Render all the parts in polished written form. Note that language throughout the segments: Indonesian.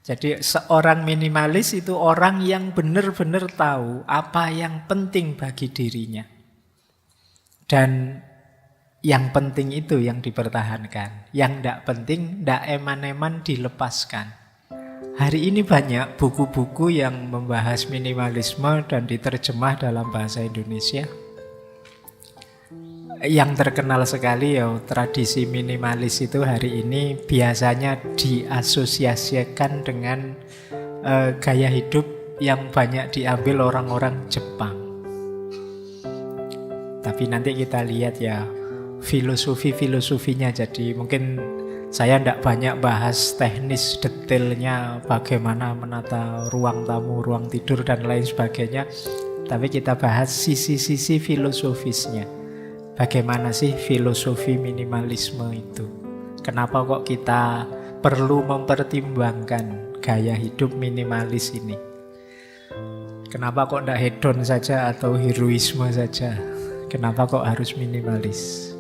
Jadi seorang minimalis itu orang yang benar-benar tahu apa yang penting bagi dirinya. Dan yang penting itu yang dipertahankan. Yang tidak penting, tidak eman-eman dilepaskan. Hari ini banyak buku-buku yang membahas minimalisme dan diterjemah dalam bahasa Indonesia. Yang terkenal sekali ya tradisi minimalis itu hari ini biasanya diasosiasikan dengan gaya hidup yang banyak diambil orang-orang Jepang. Tapi nanti kita lihat ya filosofinya. Jadi mungkin saya tidak banyak bahas teknis detailnya bagaimana menata ruang tamu, ruang tidur dan lain sebagainya. Tapi kita bahas sisi-sisi filosofisnya. Bagaimana sih filosofi minimalisme itu? Kenapa kok kita perlu mempertimbangkan gaya hidup minimalis ini? Kenapa kok tidak hedon saja atau heroisme saja? Kenapa kok harus minimalis?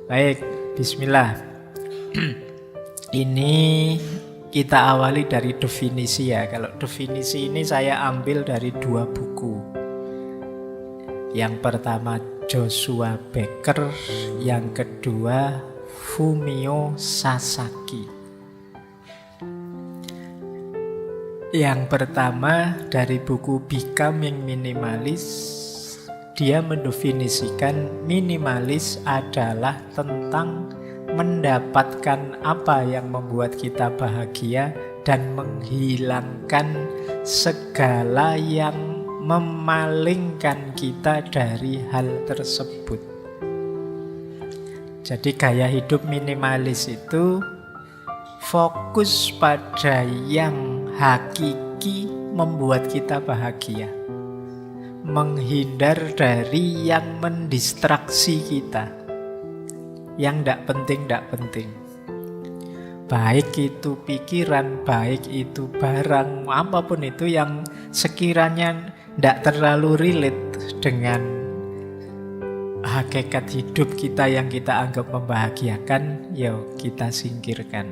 Baik, bismillah. Ini kita awali dari definisi ya. Kalau definisi ini saya ambil dari 2 buku. Yang pertama Joshua Becker, yang kedua Fumio Sasaki. Yang pertama dari buku Becoming Minimalist, dia mendefinisikan minimalis adalah tentang mendapatkan apa yang membuat kita bahagia dan menghilangkan segala yang memalingkan kita dari hal tersebut. Jadi gaya hidup minimalis itu fokus pada yang hakiki membuat kita bahagia, menghindar dari yang mendistraksi kita, yang tidak penting. Baik itu pikiran, baik itu barang, apapun itu yang sekiranya tidak terlalu relate dengan hakikat hidup kita yang kita anggap membahagiakan, ya kita singkirkan.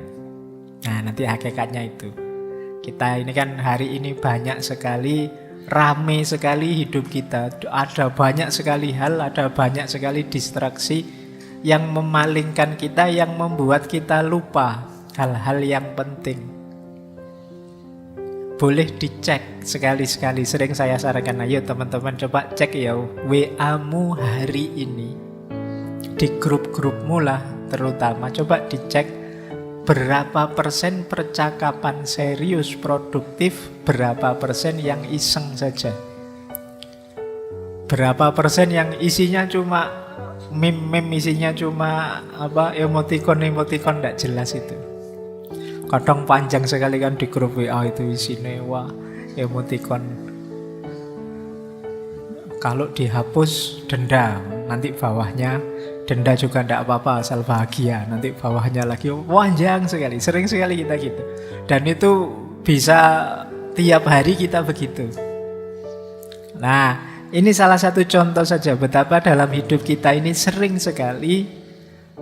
Nah, nanti hakikatnya itu. Kita ini kan hari ini banyak sekali, rame sekali hidup kita. Ada banyak sekali hal, ada banyak sekali distraksi yang memalingkan kita, yang membuat kita lupa hal-hal yang penting. Boleh dicek sekali-sekali. Sering saya sarankan, ayo teman-teman coba cek ya WA-mu hari ini. Di grup-grupmu lah terutama. Coba dicek berapa persen percakapan serius, produktif, berapa persen yang iseng saja. Berapa persen yang isinya cuma meme-meme, isinya cuma emoticon tidak jelas itu. Kadang panjang sekali kan di grup WA itu isinya emoticon. Kalau dihapus denda, nanti bawahnya denda juga tidak apa-apa asal bahagia. Nanti bawahnya lagi panjang sekali, sering sekali kita gitu. Dan itu bisa tiap hari kita begitu. Nah, ini salah satu contoh saja betapa dalam hidup kita ini sering sekali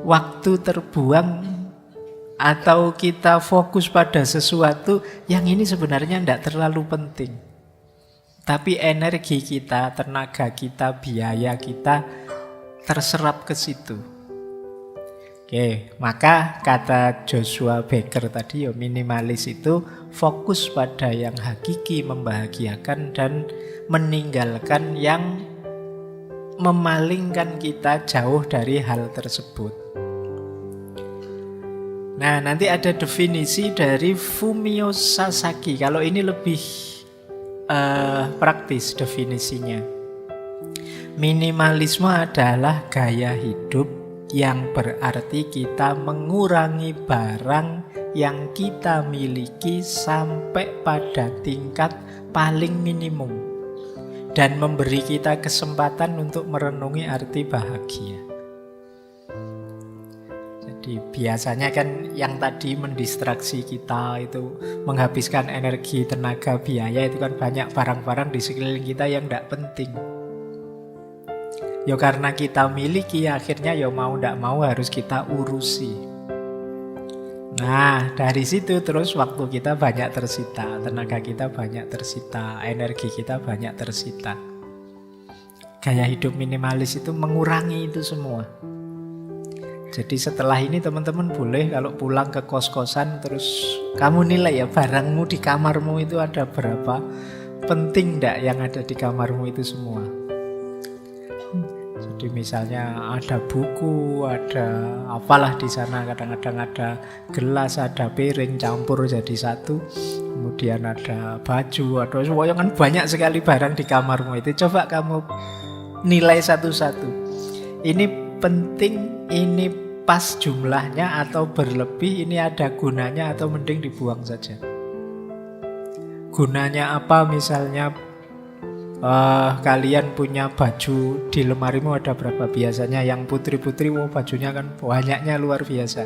waktu terbuang atau kita fokus pada sesuatu yang ini sebenarnya tidak terlalu penting. Tapi energi kita, tenaga kita, biaya kita terserap ke situ. Oke, maka kata Joshua Becker tadi, minimalis itu fokus pada yang hakiki membahagiakan dan meninggalkan yang memalingkan kita jauh dari hal tersebut. Nah, nanti ada definisi dari Fumio Sasaki. Kalau ini lebih praktis definisinya. Minimalisme adalah gaya hidup yang berarti kita mengurangi barang yang kita miliki sampai pada tingkat paling minimum dan memberi kita kesempatan untuk merenungi arti bahagia. Biasanya kan yang tadi mendistraksi kita itu menghabiskan energi, tenaga, biaya, itu kan banyak barang-barang di sekeliling kita yang tidak penting. Ya karena kita miliki, akhirnya ya mau tidak mau harus kita urusi. Nah, dari situ terus waktu kita banyak tersita, tenaga kita banyak tersita, energi kita banyak tersita. Gaya hidup minimalis itu mengurangi itu semua. Jadi setelah ini teman-teman boleh kalau pulang ke kos-kosan terus kamu nilai ya barangmu di kamarmu itu ada berapa, penting enggak yang ada di kamarmu itu semua. Jadi misalnya ada buku, ada apalah di sana, kadang-kadang ada gelas, ada piring campur jadi satu. Kemudian ada baju, ada semuanya kan banyak sekali barang di kamarmu itu. Coba kamu nilai satu-satu. Ini penting, ini pas jumlahnya atau berlebih, ini ada gunanya atau mending dibuang saja. Gunanya apa misalnya? Kalian punya baju di lemarimu ada berapa? Biasanya yang putri-putri bajunya kan banyaknya luar biasa.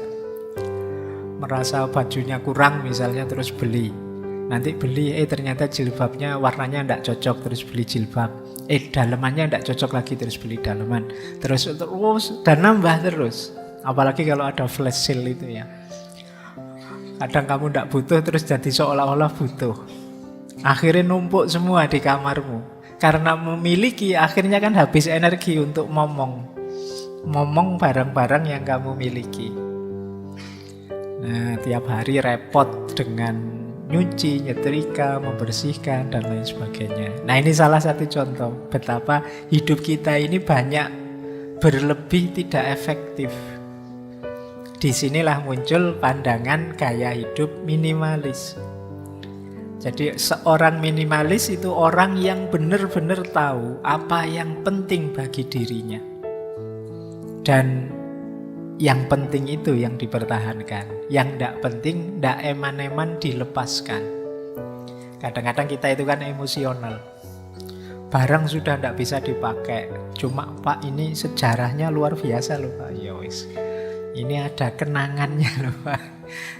Merasa bajunya kurang misalnya terus beli. Nanti beli ternyata jilbabnya warnanya tidak cocok terus beli jilbab. Dalemannya tidak cocok lagi terus beli daleman. Terus dan nambah terus. Apalagi kalau ada flash sale itu ya. Kadang kamu tidak butuh terus jadi seolah-olah butuh. Akhirnya numpuk semua di kamarmu. Karena memiliki akhirnya kan habis energi untuk momong barang-barang yang kamu miliki. Nah, tiap hari repot dengan nyuci, nyetrika, membersihkan dan lain sebagainya. Nah, ini salah satu contoh betapa hidup kita ini banyak berlebih tidak efektif. Disinilah muncul pandangan gaya hidup minimalis. Jadi seorang minimalis itu orang yang benar-benar tahu apa yang penting bagi dirinya. Dan yang penting itu yang dipertahankan. Yang tidak penting, tidak eman-eman dilepaskan. Kadang-kadang kita itu kan emosional. Barang sudah tidak bisa dipakai. Cuma Pak ini sejarahnya luar biasa loh Pak. Ya wis. Ini ada kenangannya loh Pak.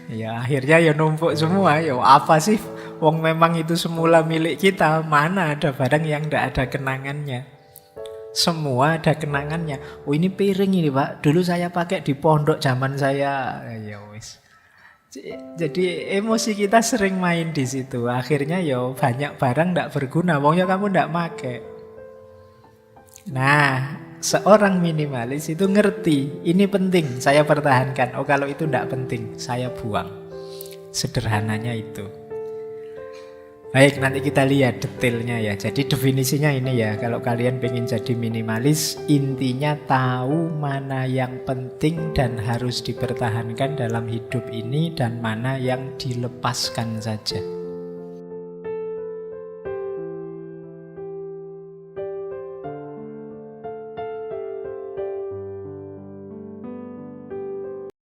Ya akhirnya ya numpuk semua. Ya apa sih? Wong memang itu semula milik kita. Mana ada barang yang tidak ada kenangannya? Semua ada kenangannya. Oh ini piring ini Pak. Dulu saya pakai di pondok zaman saya. Ya wis. Jadi emosi kita sering main di situ. Akhirnya ya banyak barang tidak berguna. Wongnya kamu tidak pakai. Nah, seorang minimalis itu ngerti. Ini penting, saya pertahankan. Oh kalau itu tidak penting, saya buang. Sederhananya itu. Baik, nanti kita lihat detailnya ya. Jadi definisinya ini ya. Kalau kalian pengen jadi minimalis, intinya tahu mana yang penting dan harus dipertahankan dalam hidup ini dan mana yang dilepaskan saja.